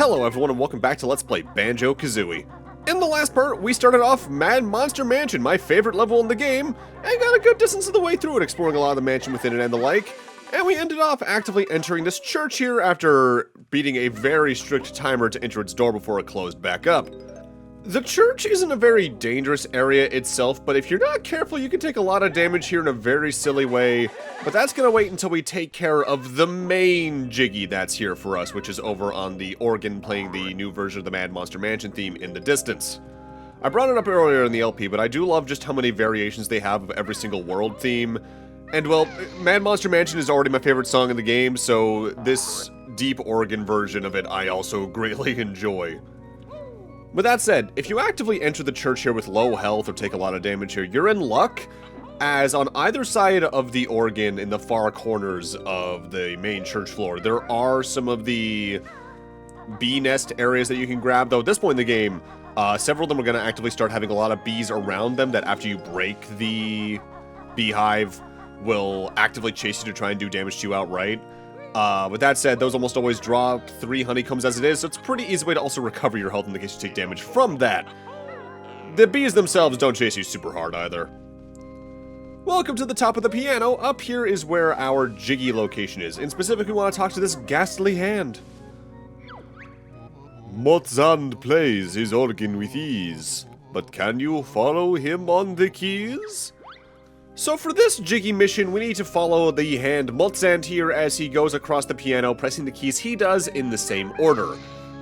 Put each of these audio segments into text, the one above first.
Hello everyone and welcome back to Let's Play Banjo-Kazooie. In the last part, we started off Mad Monster Mansion, my favorite level in the game, and got a good distance of the way through it, exploring a lot of the mansion within it and the like, and we ended off actively entering this church here after beating a very strict timer to enter its door before it closed back up. The church isn't a very dangerous area itself, but if you're not careful, you can take a lot of damage here in a very silly way. But that's gonna wait until we take care of the main Jiggy that's here for us, which is over on the organ playing the new version of the Mad Monster Mansion theme in the distance. I brought it up earlier in the LP, but I do love just how many variations they have of every single world theme. And well, Mad Monster Mansion is already my favorite song in the game, so this deep organ version of it I also greatly enjoy. With that said, if you actively enter the church here with low health or take a lot of damage here, you're in luck, as on either side of the organ in the far corners of the main church floor, there are some of the bee nest areas that you can grab, though at this point in the game, several of them are going to actively start having a lot of bees around them that after you break the beehive will actively chase you to try and do damage to you outright. With that said, those almost always drop 3 honeycombs as it is, so it's a pretty easy way to also recover your health in the case you take damage from that. The bees themselves don't chase you super hard either. Welcome to the top of the piano. Up here is where our Jiggy location is. In specific, we want to talk to this ghastly hand. Motzand plays his organ with ease, but can you follow him on the keys? So for this Jiggy mission, we need to follow the hand Motzand here as he goes across the piano, pressing the keys he does in the same order.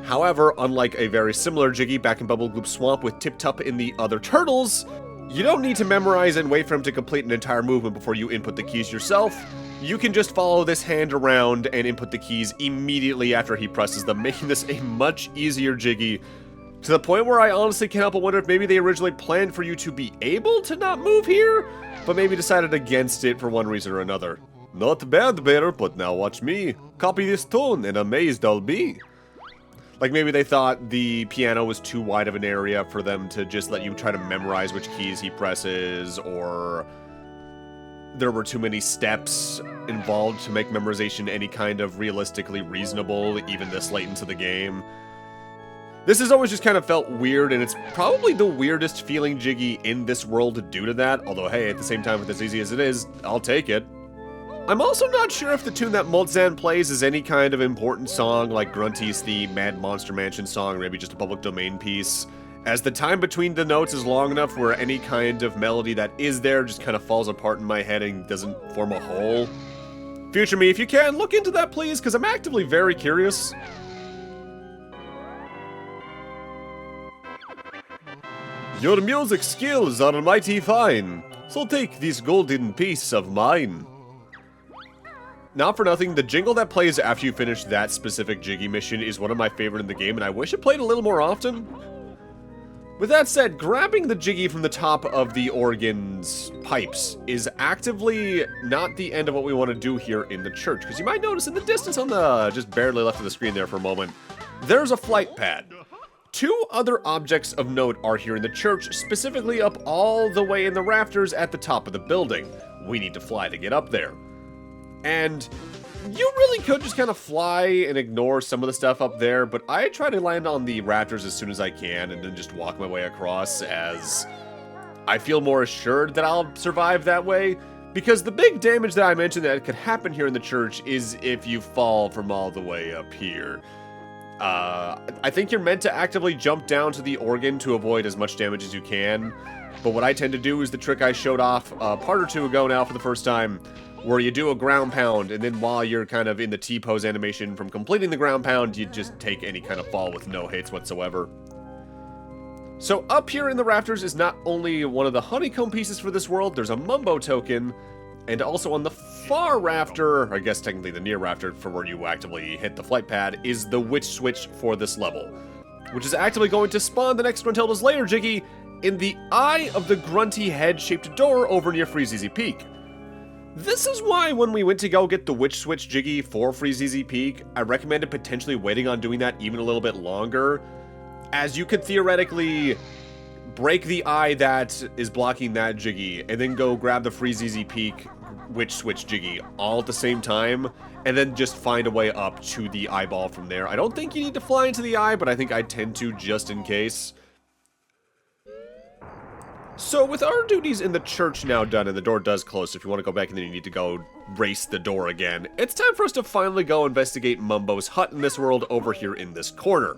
However, unlike a very similar Jiggy back in Bubble Gloop Swamp with Tip Tup in the other turtles, you don't need to memorize and wait for him to complete an entire movement before you input the keys yourself. You can just follow this hand around and input the keys immediately after he presses them, making this a much easier Jiggy. To the point where I honestly can't help but wonder if maybe they originally planned for you to be able to not move here, but maybe decided against it for one reason or another. Not bad, Bear, but now watch me. Copy this tone, and amazed I'll be. Like maybe they thought the piano was too wide of an area for them to just let you try to memorize which keys he presses, or there were too many steps involved to make memorization any kind of realistically reasonable, even this late into the game. This has always just kind of felt weird, and it's probably the weirdest feeling Jiggy in this world due to that, although hey, at the same time, with as easy as it is, I'll take it. I'm also not sure if the tune that Motzand plays is any kind of important song, like Grunty's theme, Mad Monster Mansion song, or maybe just a public domain piece, as the time between the notes is long enough where any kind of melody that is there just kind of falls apart in my head and doesn't form a whole. Future me, if you can, look into that please, because I'm actively very curious. Your music skills are mighty fine, so take this golden piece of mine. Not for nothing, the jingle that plays after you finish that specific Jiggy mission is one of my favorite in the game, and I wish it played a little more often. With that said, grabbing the Jiggy from the top of the organ's pipes is actively not the end of what we want to do here in the church, because you might notice in the distance on the just barely left of the screen there for a moment, there's a flight pad. 2 other objects of note are here in the church, specifically up all the way in the rafters at the top of the building. We need to fly to get up there. And you really could just kind of fly and ignore some of the stuff up there, but I try to land on the rafters as soon as I can and then just walk my way across, as I feel more assured that I'll survive that way. Because the big damage that I mentioned that could happen here in the church is if you fall from all the way up here. I think you're meant to actively jump down to the organ to avoid as much damage as you can, but what I tend to do is the trick I showed off a part or two ago now for the first time, where you do a ground pound, and then while you're kind of in the T-pose animation from completing the ground pound, you just take any kind of fall with no hits whatsoever. So up here in the rafters is not only one of the honeycomb pieces for this world, there's a Mumbo token, and also on the far rafter, I guess technically the near rafter for where you actively hit the flight pad, is the witch switch for this level, which is actively going to spawn the next Gruntilda's Lair Jiggy in the eye of the grunty head-shaped door over near Freezeezy Peak. This is why when we went to go get the witch switch Jiggy for Freezeezy Peak, I recommended potentially waiting on doing that even a little bit longer, as you could theoretically break the eye that is blocking that Jiggy, and then go grab the Freezeezy Peak witch switch Jiggy all at the same time, and then just find a way up to the eyeball from there. I don't think you need to fly into the eye, but I think I tend to just in case. So with our duties in the church now done, and the door does close, so if you want to go back and then you need to go race the door again, it's time for us to finally go investigate Mumbo's hut in this world over here in this corner.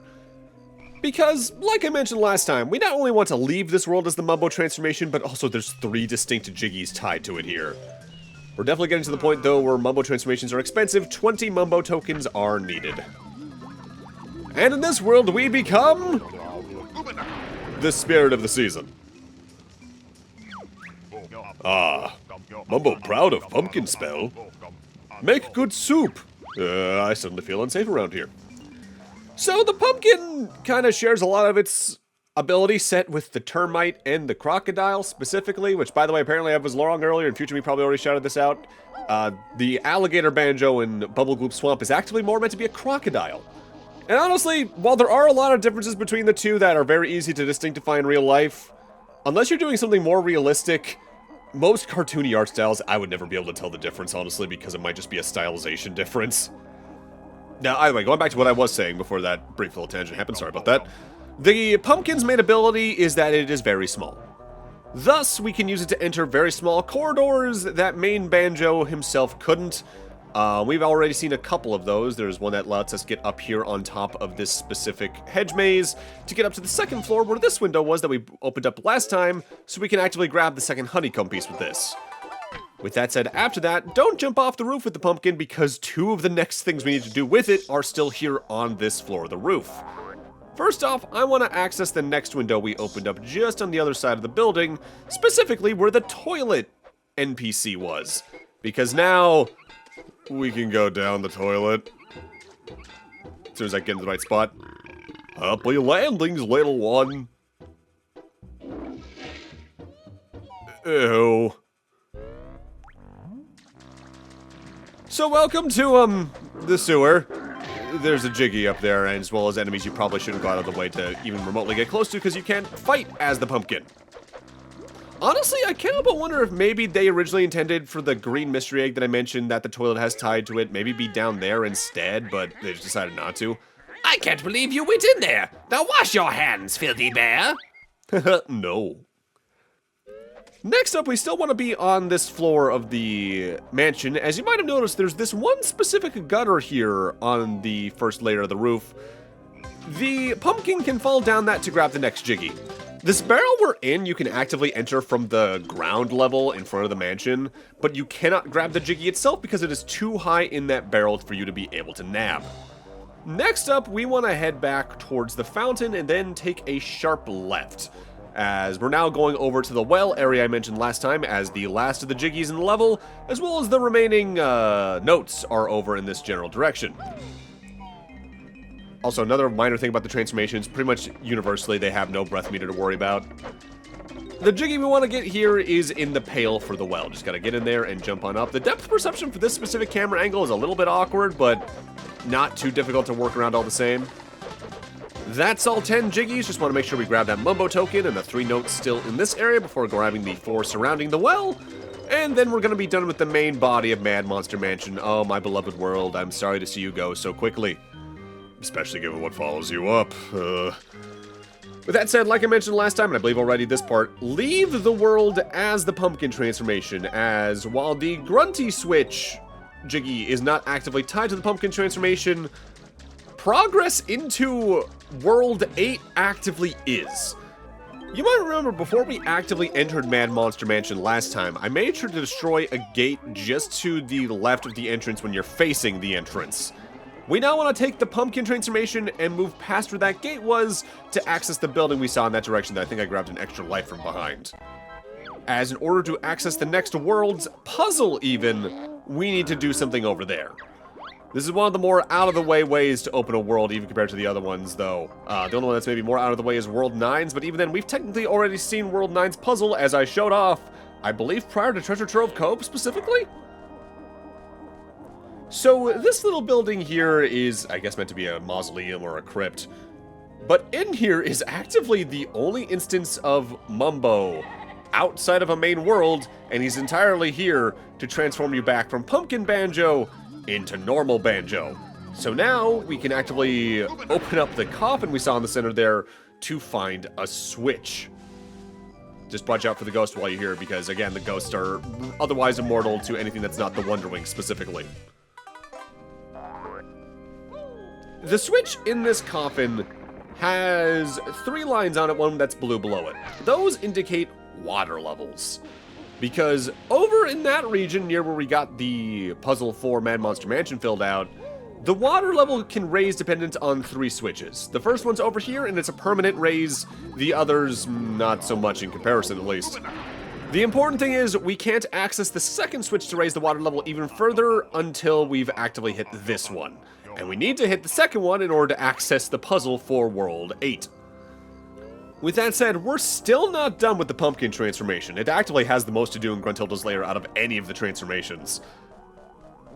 Because, like I mentioned last time, we not only want to leave this world as the Mumbo transformation, but also there's 3 distinct Jiggies tied to it here. We're definitely getting to the point, though, where Mumbo transformations are expensive. 20 Mumbo tokens are needed. And in this world, we become the spirit of the season. Ah, Mumbo proud of pumpkin spell. Make good soup. I suddenly feel unsafe around here. So the pumpkin kind of shares a lot of its ability set with the termite and the crocodile specifically, which by the way, apparently I was wrong earlier, and Future Me probably already shouted this out. The alligator banjo in Bubble Gloop Swamp is actually more meant to be a crocodile. And honestly, while there are a lot of differences between the two that are very easy to distinctify in real life, unless you're doing something more realistic, most cartoony art styles, I would never be able to tell the difference, honestly, because it might just be a stylization difference. Now, either way, going back to what I was saying before that brief little tangent happened, sorry about that. The pumpkin's main ability is that it is very small. Thus, we can use it to enter very small corridors that main Banjo himself couldn't. We've already seen a couple of those. There's one that lets us get up here on top of this specific hedge maze to get up to the 2nd floor where this window was that we opened up last time, so we can actively grab the 2nd honeycomb piece with this. With that said, after that, don't jump off the roof with the pumpkin because 2 of the next things we need to do with it are still here on this floor of the roof. First off, I want to access the next window we opened up just on the other side of the building, specifically where the toilet NPC was. Because now we can go down the toilet. As soon as I get in the right spot. Happy landings, little one. Ew. So welcome to, the sewer. There's a Jiggy up there, and as well as enemies you probably shouldn't go out of the way to even remotely get close to because you can't fight as the pumpkin. Honestly, I can't help but wonder if maybe they originally intended for the green mystery egg that I mentioned that the toilet has tied to it, maybe be down there instead, but they just decided not to. I can't believe you went in there. Now wash your hands, filthy bear. No. Next up, we still want to be on this floor of the mansion. As you might have noticed, there's this one specific gutter here on the first layer of the roof. The pumpkin can fall down that to grab the next Jiggy. This barrel we're in, you can actively enter from the ground level in front of the mansion, but you cannot grab the Jiggy itself because it is too high in that barrel for you to be able to nab. Next up, we want to head back towards the fountain and then take a sharp left, as we're now going over to the well area I mentioned last time as the last of the Jiggies in the level, as well as the remaining notes are over in this general direction. Also, another minor thing about the transformations, pretty much universally they have no breath meter to worry about. The Jiggy we want to get here is in the pail for the well. Just gotta get in there and jump on up. The depth perception for this specific camera angle is a little bit awkward, but not too difficult to work around all the same. That's all 10 Jiggies. Just want to make sure we grab that Mumbo token and the 3 notes still in this area before grabbing the 4 surrounding the well. And then we're going to be done with the main body of Mad Monster Mansion. Oh, my beloved world, I'm sorry to see you go so quickly. Especially given what follows you up. With that said, like I mentioned last time, and I believe already this part, leave the world as the pumpkin transformation, as while the grunty switch Jiggy is not actively tied to the pumpkin transformation, progress into World 8 actively is. You might remember before we actively entered Mad Monster Mansion last time, I made sure to destroy a gate just to the left of the entrance when you're facing the entrance. We now want to take the pumpkin transformation and move past where that gate was to access the building we saw in that direction that I think I grabbed an extra life from behind. As in order to access the next world's puzzle even, we need to do something over there. This is one of the more out-of-the-way ways to open a world, even compared to the other ones, though. The only one that's maybe more out of the way is World 9's, but even then, we've technically already seen World 9's puzzle, as I showed off, I believe prior to Treasure Trove Cove, specifically? So, this little building here is, I guess, meant to be a mausoleum or a crypt. But in here is actively the only instance of Mumbo outside of a main world, and he's entirely here to transform you back from Pumpkin Banjo into normal Banjo. So now we can actively open up the coffin we saw in the center there to find a switch. Just watch out for the ghost while you're here, because again, the ghosts are otherwise immortal to anything that's not the Wonder Wing specifically. The switch in this coffin has 3 lines on it, one that's blue below it. Those indicate water levels. Because over in that region, near where we got the puzzle for Mad Monster Mansion filled out, the water level can raise dependent on 3 switches. The first one's over here, and it's a permanent raise. The others, not so much in comparison, at least. The important thing is, we can't access the second switch to raise the water level even further until we've actively hit this one. And we need to hit the second one in order to access the puzzle for World 8. With that said, we're still not done with the pumpkin transformation. It actively has the most to do in Gruntilda's lair out of any of the transformations.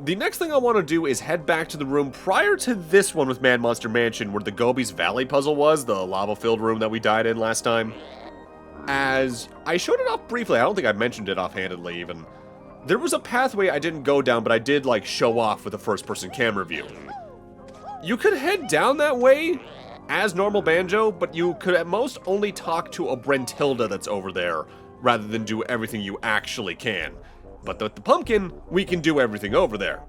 The next thing I want to do is head back to the room prior to this one with Mad Monster Mansion, where the Gobi's Valley puzzle was, the lava-filled room that we died in last time. As I showed it off briefly, I don't think I mentioned it offhandedly even. There was a pathway I didn't go down, but I did like show off with a first-person camera view. You could head down that way as normal Banjo, but you could at most only talk to a Brentilda that's over there, rather than do everything you actually can. But with the pumpkin, we can do everything over there.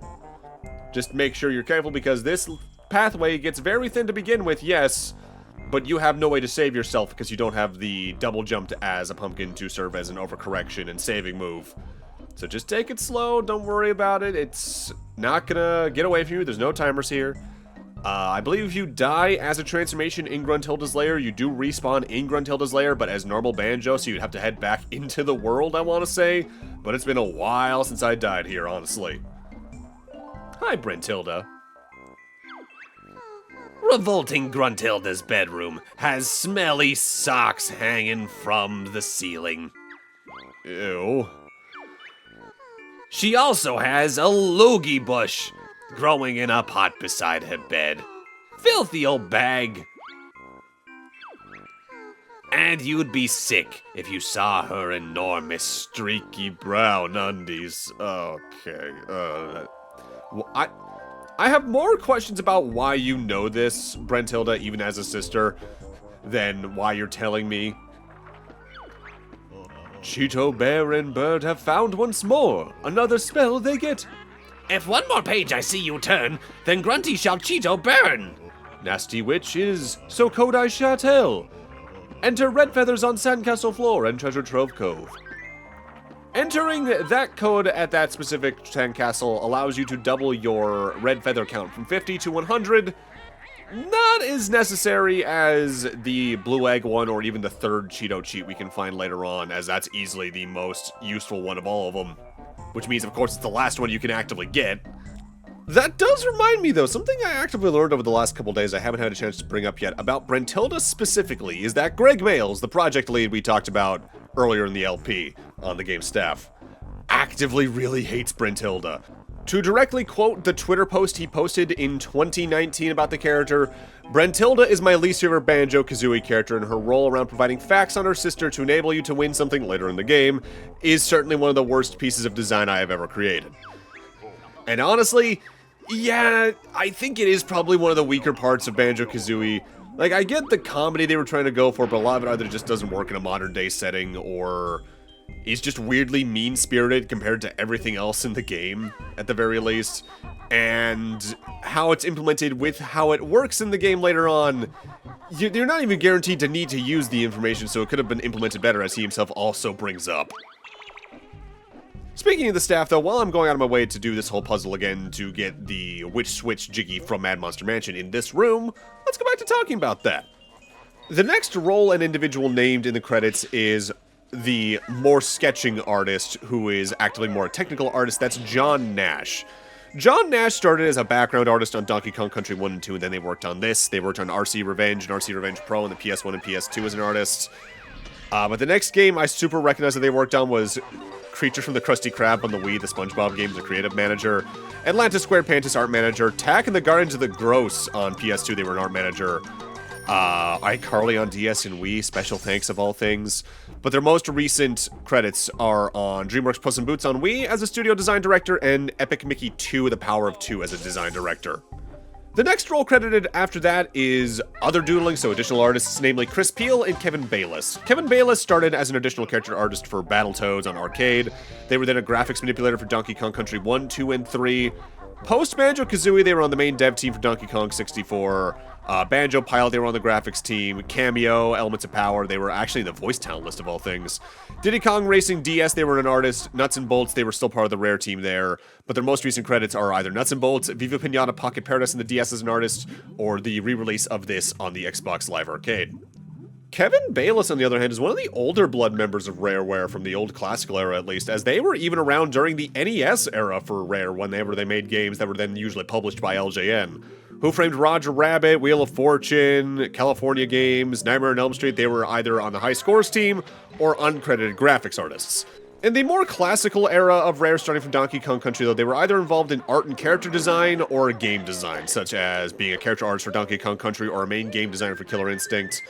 Just make sure you're careful, because this pathway gets very thin to begin with, yes, but you have no way to save yourself because you don't have the double jumped as a pumpkin to serve as an overcorrection and saving move. So just take it slow, don't worry about it, it's not gonna get away from you, there's no timers here. I believe if you die as a transformation in Gruntilda's lair, you do respawn in Gruntilda's lair, but as normal Banjo, so you'd have to head back into the world, I want to say. But it's been a while since I died here, honestly. Hi, Brentilda. Revolting Gruntilda's bedroom has smelly socks hanging from the ceiling. Ew. She also has a loogie bush growing in a pot beside her bed. Filthy old bag. And you'd be sick if you saw her enormous streaky brown undies. Okay, I have more questions about why you know this, Brentilda, even as a sister, than why you're telling me. Cheeto Bear and Bird have found once more. Another spell they get. If one more page I see you turn, then Grunty shall Cheeto burn. Nasty Witch is So Code I Shall Tell. Enter red feathers on Sandcastle floor and Treasure Trove Cove. Entering that code at that specific sandcastle allows you to double your red feather count from 50 to 100. Not as necessary as the blue egg one or even the third Cheeto cheat we can find later on, as that's easily the most useful one of all of them. Which means, of course, it's the last one you can actively get. That does remind me, though, something I actively learned over the last couple days I haven't had a chance to bring up yet about Brentilda specifically, is that Greg Males, the project lead we talked about earlier in the LP on the game staff, actively really hates Brentilda. To directly quote the Twitter post he posted in 2019 about the character, Brentilda is my least favorite Banjo-Kazooie character, and her role around providing facts on her sister to enable you to win something later in the game is certainly one of the worst pieces of design I have ever created. And honestly, yeah, I think it is probably one of the weaker parts of Banjo-Kazooie. Like, I get the comedy they were trying to go for, but a lot of it either just doesn't work in a modern day setting, or is just weirdly mean-spirited compared to everything else in the game, at the very least. And how it's implemented with how it works in the game later on, you're not even guaranteed to need to use the information, so it could have been implemented better, as he himself also brings up. Speaking of the staff, though, while I'm going out of my way to do this whole puzzle again to get the Witch Switch Jiggy from Mad Monster Mansion in this room, let's go back to talking about that. The next role and individual named in the credits is the more sketching artist, who is actually more a technical artist. That's John Nash. John Nash started as a background artist on Donkey Kong Country 1 and 2, and then they worked on this. They worked on RC Revenge and RC Revenge Pro and the PS1 and PS2 as an artist. But the next game I super recognized that they worked on was Creature from the Krusty Krab on the Wii, the SpongeBob game, the creative manager. Atlantis Square Pantis art manager. Tak and the Guardians of the Gross on PS2, they were an art manager. iCarly on DS and Wii, special thanks of all things. But their most recent credits are on DreamWorks Puss in Boots on Wii as a studio design director, and Epic Mickey 2, The Power of Two as a design director. The next role credited after that is other doodling, so additional artists, namely Chris Peel and Kevin Bayless. Kevin Bayless started as an additional character artist for Battletoads on arcade. They were then a graphics manipulator for Donkey Kong Country 1, 2, and 3. Post Banjo-Kazooie, they were on the main dev team for Donkey Kong 64. Banjo Pilot, they were on the graphics team. Cameo, Elements of Power, they were actually in the voice talent list of all things. Diddy Kong Racing DS, they were an artist. Nuts and Bolts, they were still part of the Rare team there. But their most recent credits are either Nuts and Bolts, Viva Pinata Pocket Paradise in the DS as an artist, or the re-release of this on the Xbox Live Arcade. Kevin Bayless, on the other hand, is one of the older blood members of Rareware from the old classical era, at least, as they were even around during the NES era for Rare whenever they made games that were then usually published by LJN. Who Framed Roger Rabbit, Wheel of Fortune, California Games, Nightmare on Elm Street, they were either on the High Scores team or uncredited graphics artists. In the more classical era of Rare, starting from Donkey Kong Country, though, they were either involved in art and character design or game design, such as being a character artist for Donkey Kong Country or a main game designer for Killer Instinct.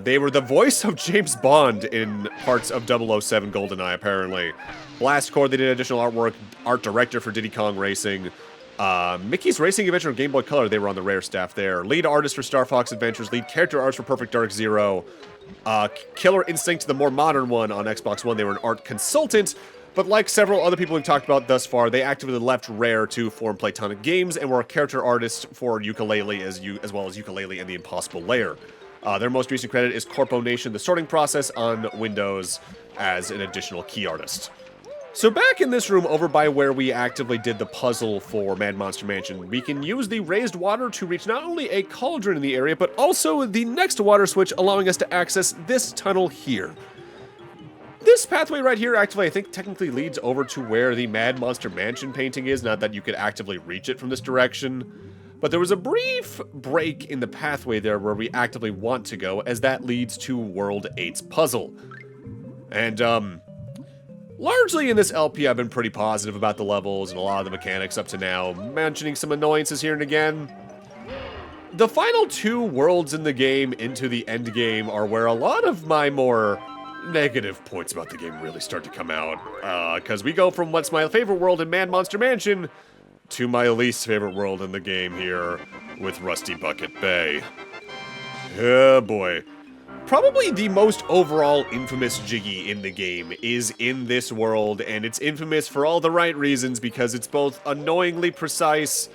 They were the voice of James Bond in parts of 007 GoldenEye, apparently. Blast Corps, they did additional artwork, art director for Diddy Kong Racing. Mickey's Racing Adventure on Game Boy Color, they were on the Rare staff there. Lead artist for Star Fox Adventures, lead character artist for Perfect Dark Zero. Killer Instinct, the more modern one on Xbox One, they were an art consultant. But like several other people we've talked about thus far, they actively left Rare to form Playtonic Games and were a character artist for Yooka-Laylee as well as Yooka-Laylee and the Impossible Lair. Their most recent credit is Corpo Nation, the sorting process on Windows, as an additional key artist. So back in this room over by where we actively did the puzzle for Mad Monster Mansion, we can use the raised water to reach not only a cauldron in the area, but also the next water switch, allowing us to access this tunnel here. This pathway right here actually, I think, technically leads over to where the Mad Monster Mansion painting is, not that you could actively reach it from this direction. But there was a brief break in the pathway there where we actively want to go, as that leads to World 8's puzzle. And, largely in this LP, I've been pretty positive about the levels and a lot of the mechanics up to now, mentioning some annoyances here and again. The final two worlds in the game into the end game are where a lot of my more negative points about the game really start to come out. Because we go from what's my favorite world in Mad Monster Mansion to my least favorite world in the game here with Rusty Bucket Bay. Oh boy. Probably the most overall infamous Jiggy in the game is in this world, and it's infamous for all the right reasons because it's both annoyingly precise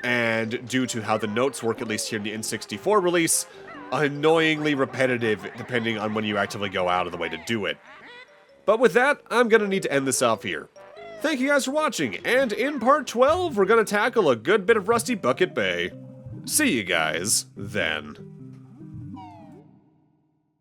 and, due to how the notes work, at least here in the N64 release, annoyingly repetitive depending on when you actively go out of the way to do it. But with that, I'm gonna need to end this off here. Thank you guys for watching, and in part 12, we're gonna tackle a good bit of Rusty Bucket Bay. See you guys then.